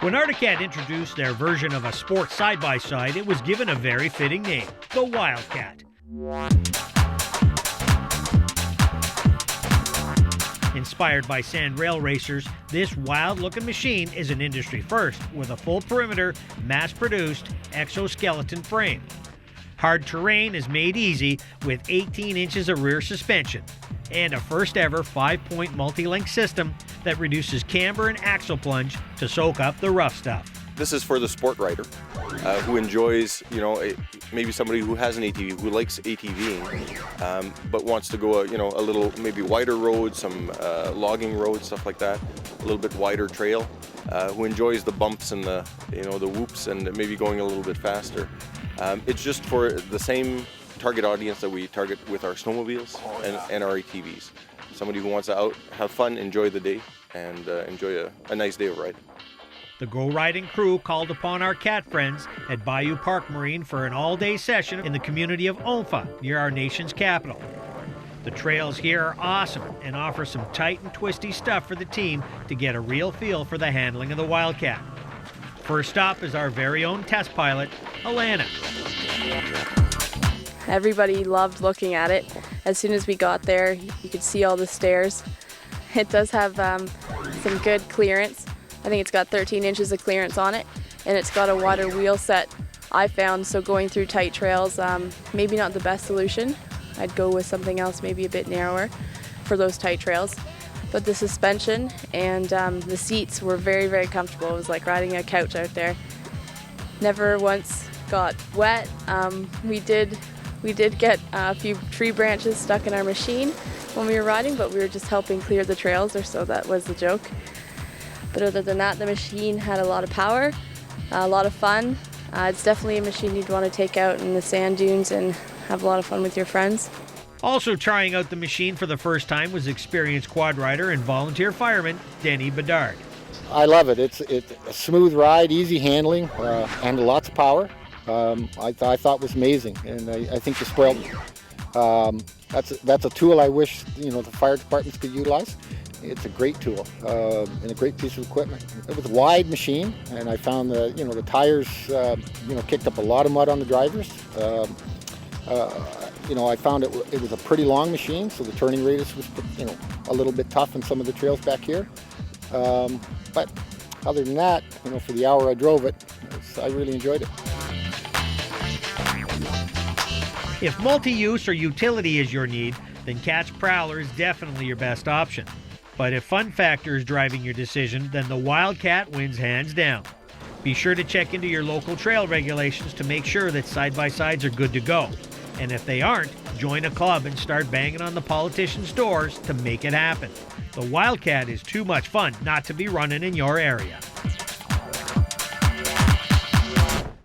When Arctic Cat introduced their version of a sports side-by-side, it was given a very fitting name, the Wildcat. Inspired by sand rail racers, this wild-looking machine is an industry first with a full perimeter, mass-produced exoskeleton frame. Hard terrain is made easy with 18 inches of rear suspension and a first-ever 5-point multi-link system that reduces camber and axle plunge to soak up the rough stuff. This is for the sport rider who enjoys, maybe somebody who has an ATV, who likes ATVing, but wants to go, a little maybe wider road, some logging roads, stuff like that, a little bit wider trail, who enjoys the bumps and the, the whoops and maybe going a little bit faster. It's just for the same target audience that we target with our snowmobiles and our ATVs. Somebody who wants to out, have fun, enjoy the day, and enjoy a nice day of riding. The Go Riding crew called upon our cat friends at Bayou Park Marine for an all-day session in the community of Ompha, near our nation's capital. The trails here are awesome and offer some tight and twisty stuff for the team to get a real feel for the handling of the Wildcat. First stop is our very own test pilot, ALANA. Everybody loved looking at it. As soon as we got there, you could see all the stairs. It does have some good clearance. I think it's got 13 inches of clearance on it, and it's got a wider wheel set, I found, so going through tight trails, maybe not the best solution. I'd go with something else, maybe a bit narrower for those tight trails. But the suspension and the seats were very, very comfortable. It was like riding a couch out there. Never once got wet. We did get a few tree branches stuck in our machine when we were riding, but we were just helping clear the trails, or so that was the joke. But other than that, the machine had a lot of power, a lot of fun. It's definitely a machine you'd want to take out in the sand dunes and have a lot of fun with your friends. Also trying out the machine for the first time was experienced quad rider and volunteer fireman DENIS BEDARD. I love it. It's a smooth ride, easy handling, and lots of power. I thought it was amazing, and I think you spoiled me. That's a tool I wish the fire departments could utilize. It's a great tool and a great piece of equipment. It was a wide machine, and I found the tires kicked up a lot of mud on the drivers. I found it was a pretty long machine, so the turning radius was a little bit tough in some of the trails back here. But other than that, for the hour I drove it, I really enjoyed it. If multi-use or utility is your need, then Cat's Prowler is definitely your best option. But if fun factor is driving your decision, then the Wildcat wins hands down. Be sure to check into your local trail regulations to make sure that side-by-sides are good to go. And if they aren't, join a club and start banging on the politicians' doors to make it happen. The Wildcat is too much fun not to be running in your area.